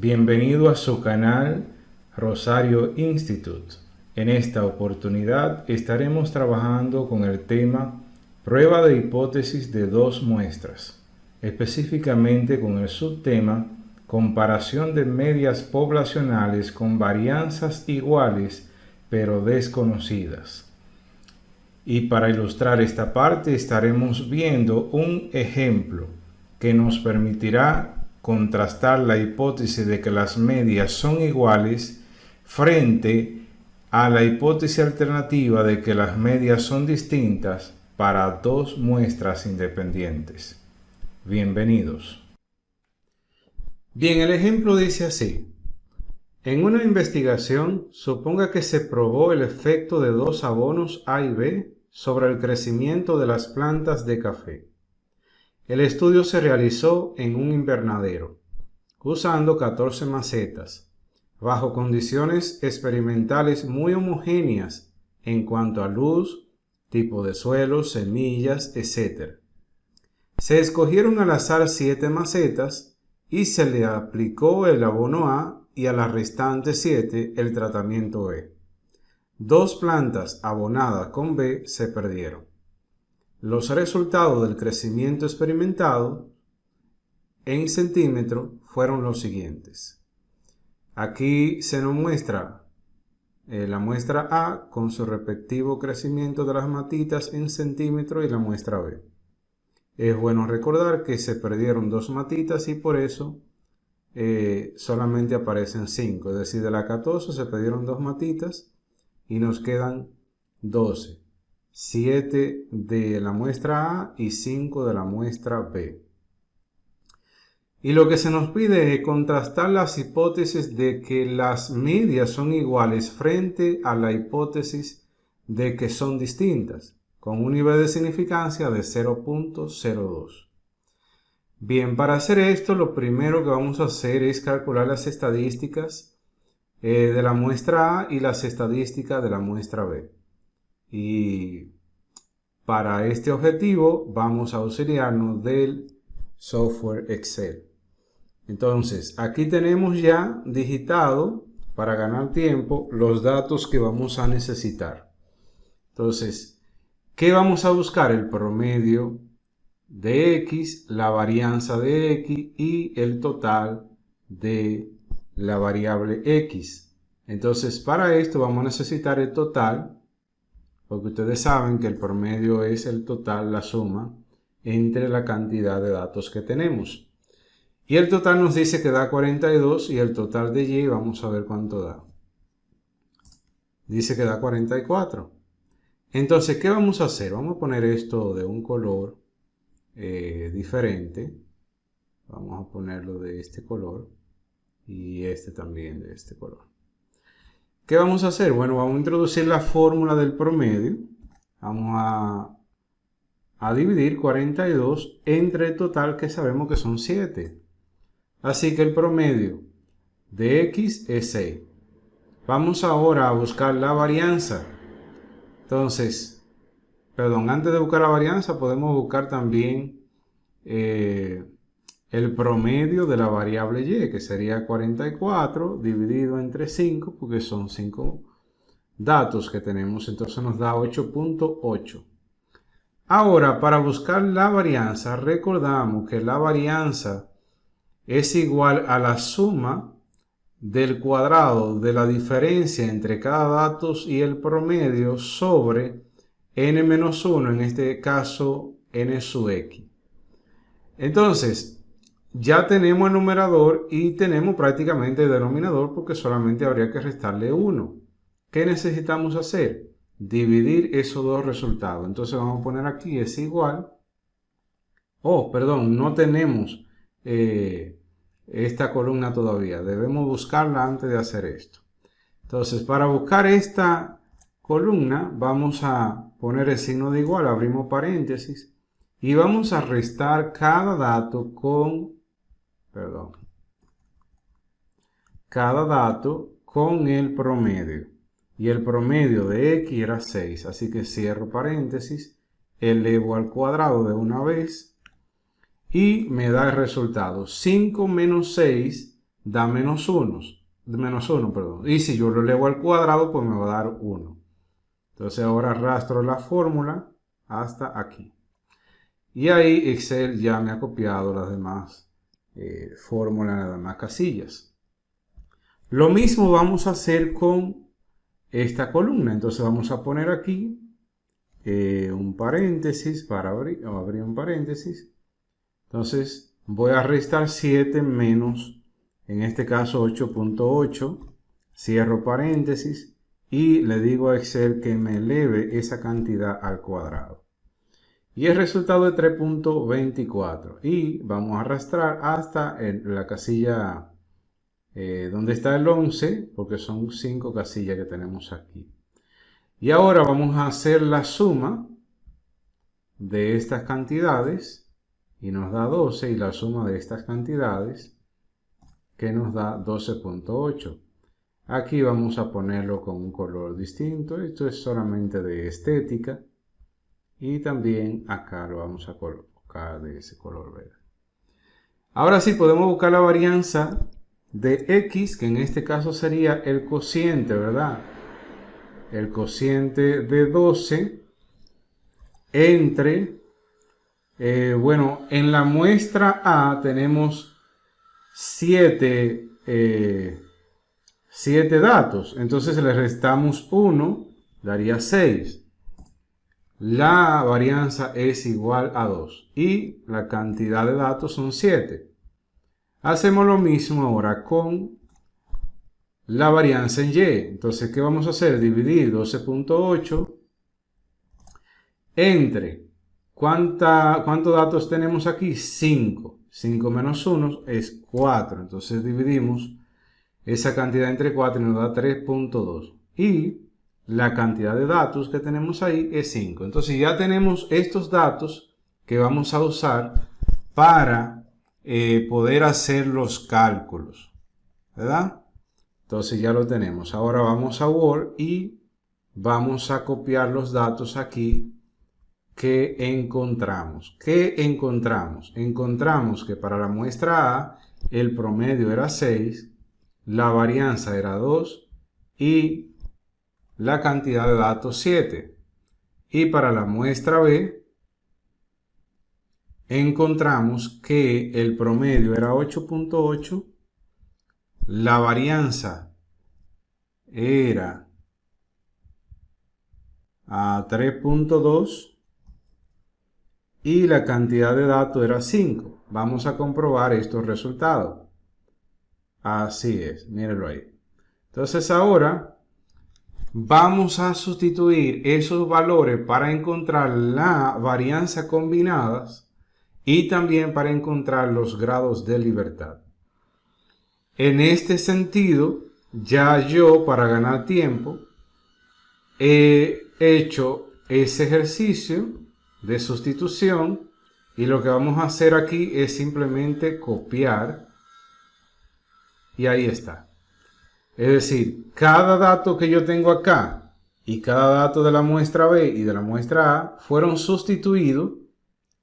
bienvenido a su canal Rosario Institute. En esta oportunidad estaremos trabajando con el tema prueba de hipótesis de dos muestras, específicamente con el subtema comparación de medias poblacionales con varianzas iguales pero desconocidas. Y para ilustrar esta parte estaremos viendo un ejemplo que nos permitirá contrastar la hipótesis de que las medias son iguales frente a la hipótesis alternativa de que las medias son distintas para dos muestras independientes. Bienvenidos. Bien, el ejemplo dice así. En una investigación, suponga que se probó el efecto de dos abonos A y B sobre el crecimiento de las plantas de café. El estudio se realizó en un invernadero, usando 14 macetas, bajo condiciones experimentales muy homogéneas en cuanto a luz, tipo de suelo, semillas, etc. Se escogieron al azar 7 macetas y se le aplicó el abono A y a las restantes 7 el tratamiento B. 2 plantas abonadas con B se perdieron. Los resultados del crecimiento experimentado en centímetros fueron los siguientes. Aquí se nos muestra la muestra A con su respectivo crecimiento de las matitas en centímetros y la muestra B. Es bueno recordar que se perdieron 2 matitas y por eso solamente aparecen 5. Es decir, de las 14 se perdieron 2 matitas y nos quedan 12. 7 de la muestra A y 5 de la muestra B. Y lo que se nos pide es contrastar las hipótesis de que las medias son iguales frente a la hipótesis de que son distintas, con un nivel de significancia de 0.02. Bien, para hacer esto, lo primero que vamos a hacer es calcular las estadísticas de la muestra A y las estadísticas de la muestra B. Y para este objetivo vamos a auxiliarnos del software Excel. Entonces, aquí tenemos ya digitado, para ganar tiempo, los datos que vamos a necesitar. Entonces, ¿qué vamos a buscar? El promedio de X, la varianza de X y el total de la variable X. Entonces, para esto vamos a necesitar el total, porque ustedes saben que el promedio es el total, la suma entre la cantidad de datos que tenemos. Y el total nos dice que da 42 y el total de Y vamos a ver cuánto da. Dice que da 44. Entonces, ¿qué vamos a hacer? Vamos a poner esto de un color diferente. Vamos a ponerlo de este color y este también de este color. ¿Qué vamos a hacer? Bueno, vamos a introducir la fórmula del promedio. Vamos a dividir 42 entre el total que sabemos que son 7. Así que el promedio de X es 6. Vamos ahora a buscar la varianza. Entonces, antes de buscar la varianza podemos buscar también el promedio de la variable Y, que sería 44 dividido entre 5, porque son 5 datos que tenemos, entonces nos da 8.8. Ahora, para buscar la varianza, recordamos que la varianza es igual a la suma del cuadrado de la diferencia entre cada dato y el promedio sobre n-1, en este caso n sub x. Entonces, ya tenemos el numerador y tenemos prácticamente el denominador porque solamente habría que restarle 1. ¿Qué necesitamos hacer? Dividir esos dos resultados. Entonces vamos a poner aquí es igual. No tenemos esta columna todavía. Debemos buscarla antes de hacer esto. Entonces, para buscar esta columna vamos a poner el signo de igual, abrimos paréntesis y vamos a restar cada dato con el promedio. Y el promedio de X era 6, así que cierro paréntesis, elevo al cuadrado de una vez y me da el resultado. 5 menos 6 da menos 1, perdón. Y si yo lo elevo al cuadrado, pues me va a dar 1. Entonces ahora arrastro la fórmula hasta aquí. Y ahí Excel ya me ha copiado las demás fórmulas, las demás casillas. Lo mismo vamos a hacer con esta columna. Entonces vamos a poner aquí un paréntesis para abrir un paréntesis. Entonces voy a restar 7 menos, en este caso 8.8, cierro paréntesis y le digo a Excel que me eleve esa cantidad al cuadrado. Y el resultado es 3.24 y vamos a arrastrar hasta la casilla donde está el 11, porque son 5 casillas que tenemos aquí. Y ahora vamos a hacer la suma de estas cantidades y nos da 12, y la suma de estas cantidades que nos da 12.8. Aquí vamos a ponerlo con un color distinto. Esto es solamente de estética. Y también acá lo vamos a colocar de ese color verde. Ahora sí podemos buscar la varianza de x, que en este caso sería el cociente, ¿verdad? El cociente de 12 entre, bueno, en la muestra A tenemos 7 datos. Entonces le restamos 1, daría 6. La varianza es igual a 2 y la cantidad de datos son 7. Hacemos lo mismo ahora con la varianza en Y. Entonces, ¿qué vamos a hacer? Dividir 12.8 entre, ¿cuántos datos tenemos aquí? 5. 5 menos 1 es 4. Entonces dividimos esa cantidad entre 4 y nos da 3.2. Y la cantidad de datos que tenemos ahí es 5. Entonces ya tenemos estos datos que vamos a usar para poder hacer los cálculos, ¿verdad? Entonces ya lo tenemos. Ahora vamos a Word y vamos a copiar los datos aquí que encontramos. ¿Qué encontramos? Encontramos que para la muestra A el promedio era 6, la varianza era 2 y la cantidad de datos 7. Y para la muestra B encontramos que el promedio era 8.8, la varianza era a 3.2 y la cantidad de datos era 5. Vamos a comprobar estos resultados. Así es, mírenlo ahí. Entonces ahora vamos a sustituir esos valores para encontrar la varianza combinadas y también para encontrar los grados de libertad. En este sentido, ya yo, para ganar tiempo, he hecho ese ejercicio de sustitución y lo que vamos a hacer aquí es simplemente copiar y ahí está. Es decir, cada dato que yo tengo acá y cada dato de la muestra B y de la muestra A fueron sustituidos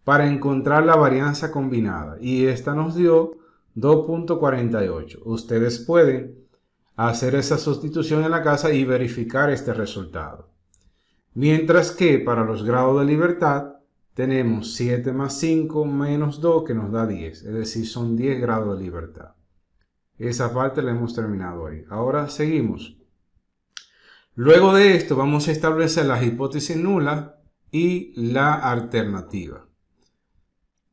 para encontrar la varianza combinada y esta nos dio 2.48. Ustedes pueden hacer esa sustitución en la casa y verificar este resultado. Mientras que para los grados de libertad tenemos 7 más 5 menos 2 que nos da 10. Es decir, son 10 grados de libertad. Esa parte la hemos terminado ahí. Ahora seguimos. Luego de esto vamos a establecer las hipótesis nulas y la alternativa.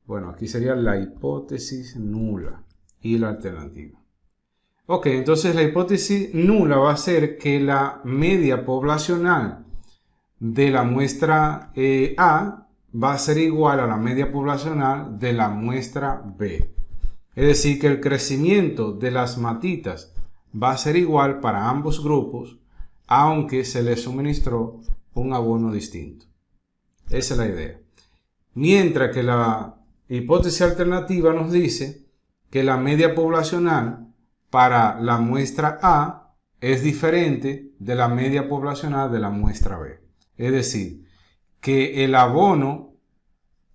Bueno, aquí sería la hipótesis nula y la alternativa. Ok, entonces la hipótesis nula va a ser que la media poblacional de la muestra A va a ser igual a la media poblacional de la muestra B. Es decir, que el crecimiento de las matitas va a ser igual para ambos grupos, aunque se les suministró un abono distinto. Esa es la idea. Mientras que la hipótesis alternativa nos dice que la media poblacional para la muestra A es diferente de la media poblacional de la muestra B. Es decir, que el abono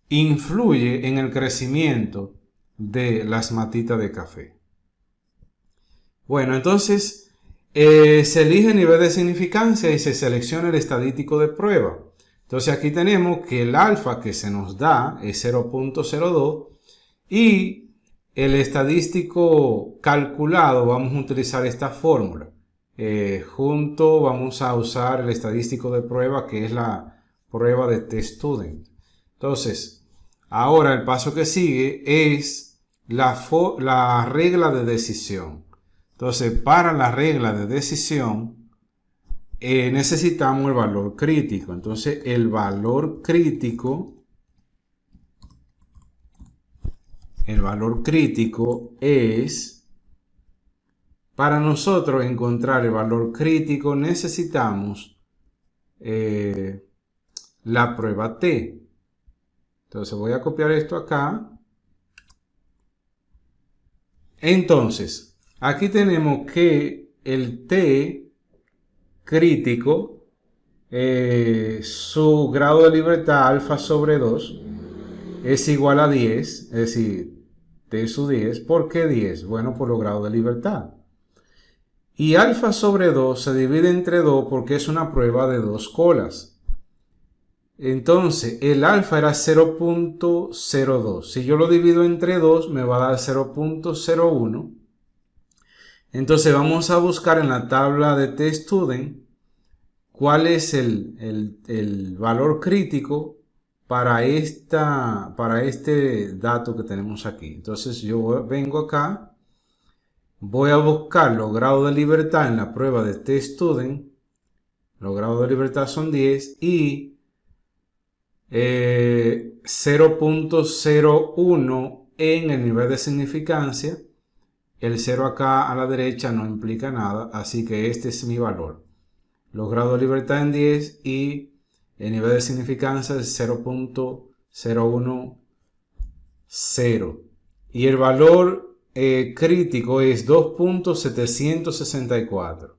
influye en el crecimiento de las matitas de café. Bueno, entonces se elige el nivel de significancia y se selecciona el estadístico de prueba. Entonces aquí tenemos que el alfa que se nos da es 0.02 y el estadístico calculado vamos a utilizar esta fórmula. Junto vamos a usar el estadístico de prueba que es la prueba de test student. Entonces, ahora el paso que sigue es la regla de decisión. Entonces, para la regla de decisión necesitamos el valor crítico. Entonces, el valor crítico es, para nosotros encontrar el valor crítico necesitamos la prueba T. Entonces voy a copiar esto acá. Entonces, aquí tenemos que el T crítico, su grado de libertad alfa sobre 2 es igual a 10, es decir, T sub 10. ¿Por qué 10? Bueno, por los grados de libertad. Y alfa sobre 2 se divide entre 2 porque es una prueba de 2 colas. Entonces, el alfa era 0.02. Si yo lo divido entre 2, me va a dar 0.01. Entonces, vamos a buscar en la tabla de test student cuál es el valor crítico para este dato que tenemos aquí. Entonces, yo vengo acá, voy a buscar los grados de libertad en la prueba de test student. Los grados de libertad son 10 y 0.01 en el nivel de significancia. El 0 acá a la derecha no implica nada, así que este es mi valor. Los grados de libertad en 10 y el nivel de significancia es 0.010. Y el valor crítico es 2.764.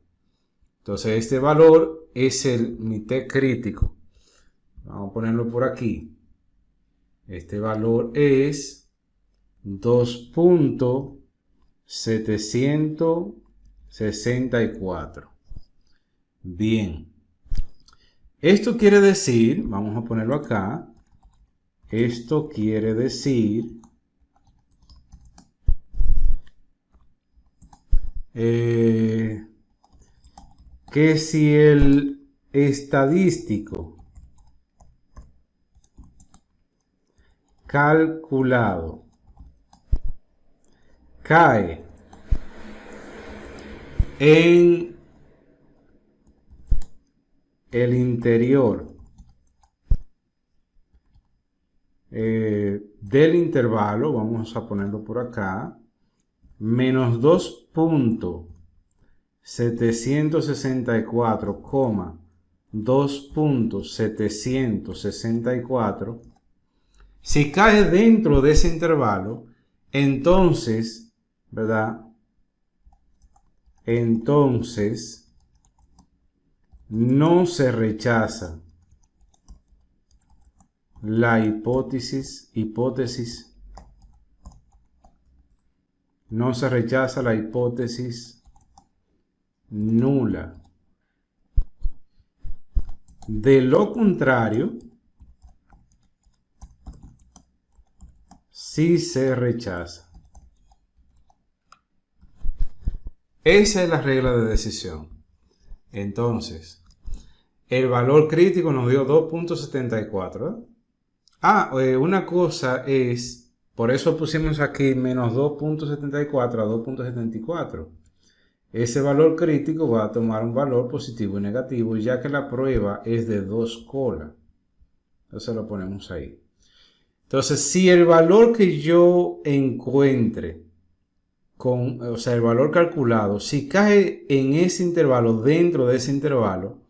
Entonces este valor es mi T crítico. Vamos a ponerlo por aquí. Este valor es 2.764. Bien. Esto quiere decir, vamos a ponerlo acá. Esto quiere decir que si el estadístico calculado cae en el interior del intervalo, vamos a ponerlo por acá, menos 2.764, 2.764. Si cae dentro de ese intervalo, entonces, ¿verdad? Entonces, no se rechaza la hipótesis, no se rechaza la hipótesis nula. De lo contrario, sí se rechaza. Esa es la regla de decisión. Entonces, el valor crítico nos dio 2.74. Una cosa es, por eso pusimos aquí menos 2.74 a 2.74. Ese valor crítico va a tomar un valor positivo y negativo, ya que la prueba es de 2 colas. Entonces lo ponemos ahí. Entonces, si el valor que yo encuentre, o sea, el valor calculado, si cae en ese intervalo, dentro de ese intervalo,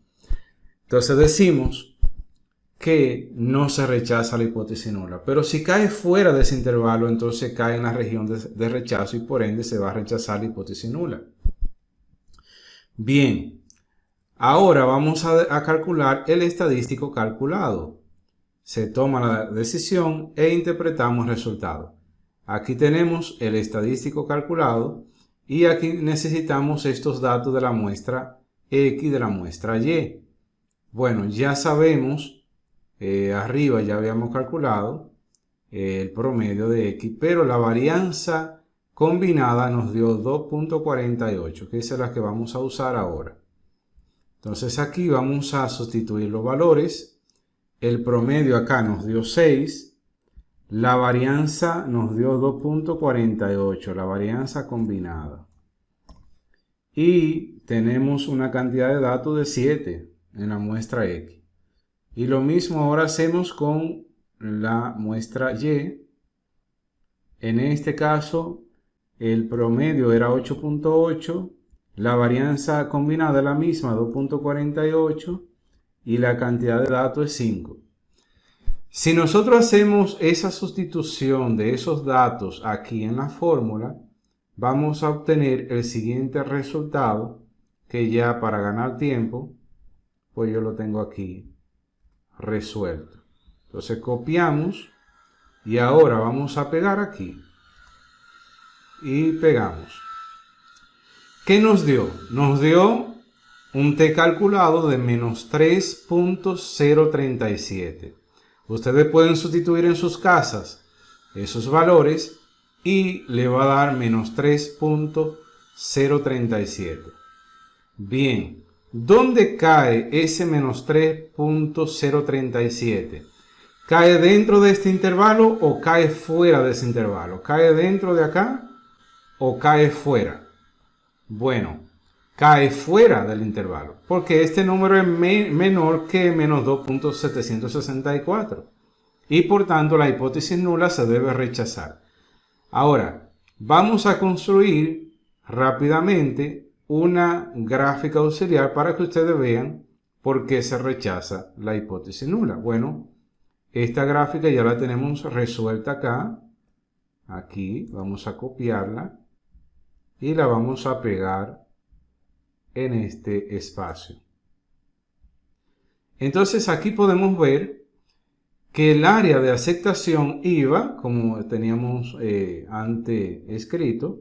entonces decimos que no se rechaza la hipótesis nula. Pero si cae fuera de ese intervalo, entonces cae en la región de rechazo y por ende se va a rechazar la hipótesis nula. Bien, ahora vamos a calcular el estadístico calculado. Se toma la decisión e interpretamos el resultado. Aquí tenemos el estadístico calculado Y aquí necesitamos estos datos de la muestra X y de la muestra Y. Bueno, ya sabemos, arriba ya habíamos calculado el promedio de X, pero la varianza combinada nos dio 2.48, que esa es la que vamos a usar ahora. Entonces aquí vamos a sustituir los valores. El promedio acá nos dio 6. La varianza nos dio 2.48, la varianza combinada. Y tenemos una cantidad de datos de 7 en la muestra X. Y lo mismo ahora hacemos con la muestra Y. En este caso, el promedio era 8.8, la varianza combinada es la misma, 2.48, y la cantidad de datos es 5. Si nosotros hacemos esa sustitución de esos datos aquí en la fórmula, vamos a obtener el siguiente resultado, que ya para ganar tiempo, pues yo lo tengo aquí resuelto. Entonces copiamos y ahora vamos a pegar aquí. Y pegamos. ¿Qué nos dio? Nos dio un t calculado de menos 3.037. Ustedes pueden sustituir en sus casas esos valores y le va a dar menos 3.037. Bien, ¿dónde cae ese menos 3.037? ¿Cae dentro de este intervalo o cae fuera de ese intervalo? ¿Cae dentro de acá o cae fuera? Bueno, cae fuera del intervalo, porque este número es menor que menos 2.764 y por tanto la hipótesis nula se debe rechazar. Ahora, vamos a construir rápidamente una gráfica auxiliar para que ustedes vean por qué se rechaza la hipótesis nula. Bueno, esta gráfica ya la tenemos resuelta acá. Aquí vamos a copiarla y la vamos a pegar en este espacio. Entonces aquí podemos ver que el área de aceptación iba, como teníamos antes escrito,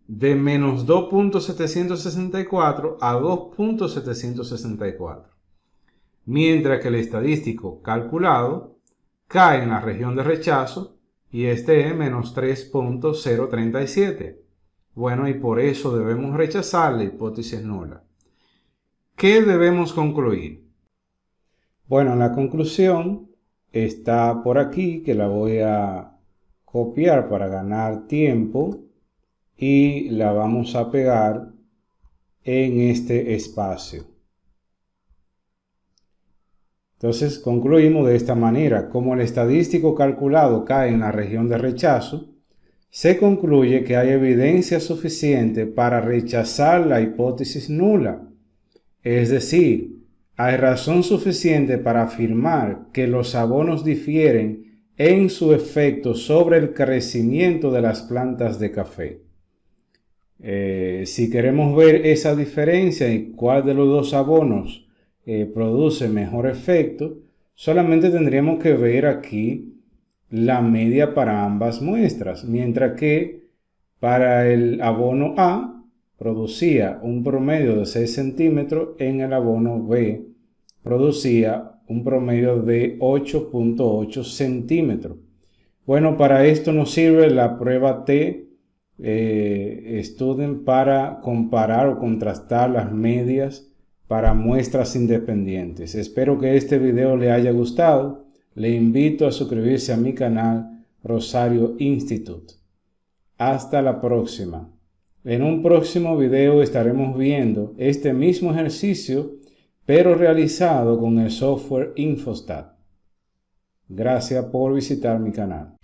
de menos 2.764 a 2.764. Mientras que el estadístico calculado cae en la región de rechazo y este es menos 3.037. Bueno, y por eso debemos rechazar la hipótesis nula. ¿Qué debemos concluir? Bueno, la conclusión está por aquí, que la voy a copiar para ganar tiempo y la vamos a pegar en este espacio. Entonces concluimos de esta manera: como el estadístico calculado cae en la región de rechazo, se concluye que hay evidencia suficiente para rechazar la hipótesis nula. Es decir, hay razón suficiente para afirmar que los abonos difieren en su efecto sobre el crecimiento de las plantas de café. Si queremos ver esa diferencia y cuál de los dos abonos produce mejor efecto, solamente tendríamos que ver aquí la media para ambas muestras, mientras que para el abono A producía un promedio de 6 centímetros, en el abono B producía un promedio de 8.8 centímetros. Bueno, para esto nos sirve la prueba T-Student para comparar o contrastar las medias para muestras independientes. Espero que este video le haya gustado. Le invito a suscribirse a mi canal Rosario Institute. Hasta la próxima. En un próximo video estaremos viendo este mismo ejercicio, pero realizado con el software Infostat. Gracias por visitar mi canal.